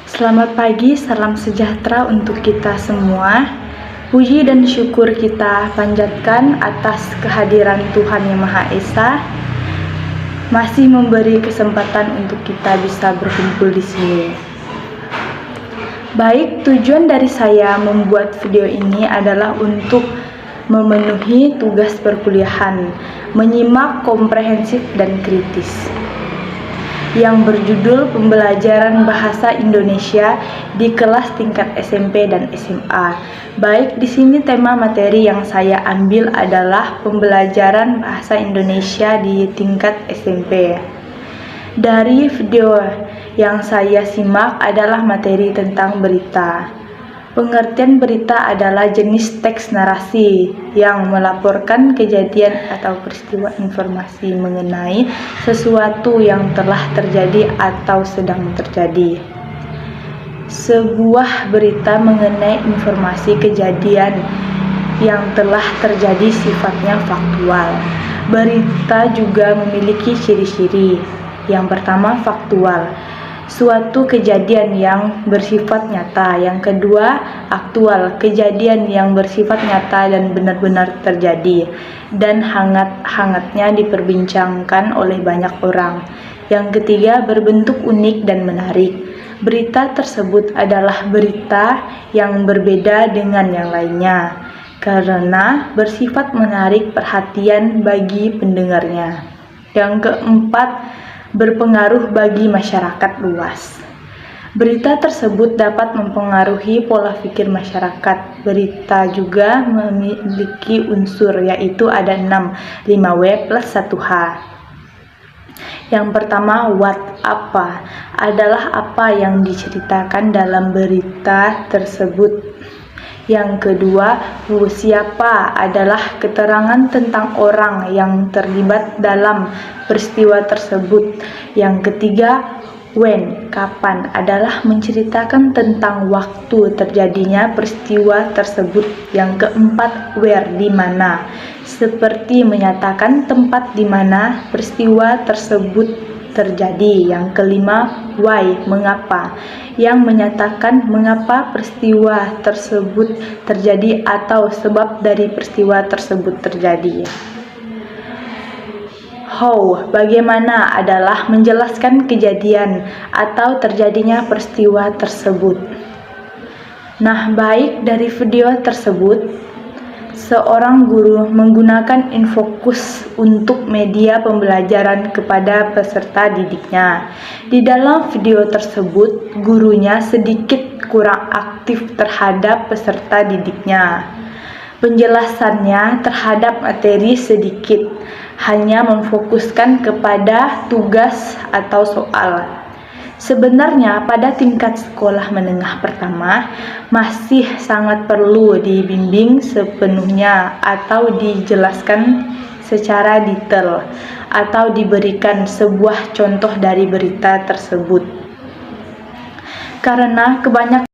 Selamat pagi, salam sejahtera untuk kita semua. Puji dan syukur kita panjatkan atas kehadiran Tuhan Yang Maha Esa, masih memberi kesempatan untuk kita bisa berkumpul di sini. Baik, tujuan dari saya membuat video ini adalah untuk memenuhi tugas perkuliahan, menyimak komprehensif dan kritis, yang berjudul Pembelajaran Bahasa Indonesia di kelas tingkat SMP dan SMA. Baik, di sini tema materi yang saya ambil adalah pembelajaran bahasa Indonesia di tingkat SMP. Dari video yang saya simak adalah materi tentang berita. Pengertian berita adalah jenis teks narasi yang melaporkan kejadian atau peristiwa informasi mengenai sesuatu yang telah terjadi atau sedang terjadi. Sebuah berita mengenai informasi kejadian yang telah terjadi sifatnya faktual. Berita juga memiliki ciri-ciri. Yang pertama, faktual. Suatu kejadian yang bersifat nyata. Yang kedua, aktual, kejadian yang bersifat nyata dan benar-benar terjadi dan hangat-hangatnya diperbincangkan oleh banyak orang. Yang ketiga, berbentuk unik dan menarik. Berita tersebut adalah berita yang berbeda dengan yang lainnya karena bersifat menarik perhatian bagi pendengarnya. Yang keempat, berpengaruh bagi masyarakat luas. Berita tersebut dapat mempengaruhi pola pikir masyarakat. Berita juga memiliki unsur, yaitu ada 6, 5W plus 1H. Yang pertama, what, apa, adalah apa yang diceritakan dalam berita tersebut. Yang kedua, who, siapa, adalah keterangan tentang orang yang terlibat dalam peristiwa tersebut. Yang ketiga, when, kapan, adalah menceritakan tentang waktu terjadinya peristiwa tersebut. Yang keempat, where, di mana, seperti menyatakan tempat di mana peristiwa tersebut terjadi. Yang kelima, why, mengapa, yang menyatakan mengapa peristiwa tersebut terjadi atau sebab dari peristiwa tersebut terjadi. How, bagaimana, adalah menjelaskan kejadian atau terjadinya peristiwa tersebut. Nah, baik, dari video tersebut seorang guru menggunakan infokus untuk media pembelajaran kepada peserta didiknya. Di dalam video tersebut, gurunya sedikit kurang aktif terhadap peserta didiknya. Penjelasannya terhadap materi sedikit, hanya memfokuskan kepada tugas atau soal. Sebenarnya pada tingkat sekolah menengah pertama masih sangat perlu dibimbing sepenuhnya atau dijelaskan secara detail atau diberikan sebuah contoh dari berita tersebut. Karena kebanyakan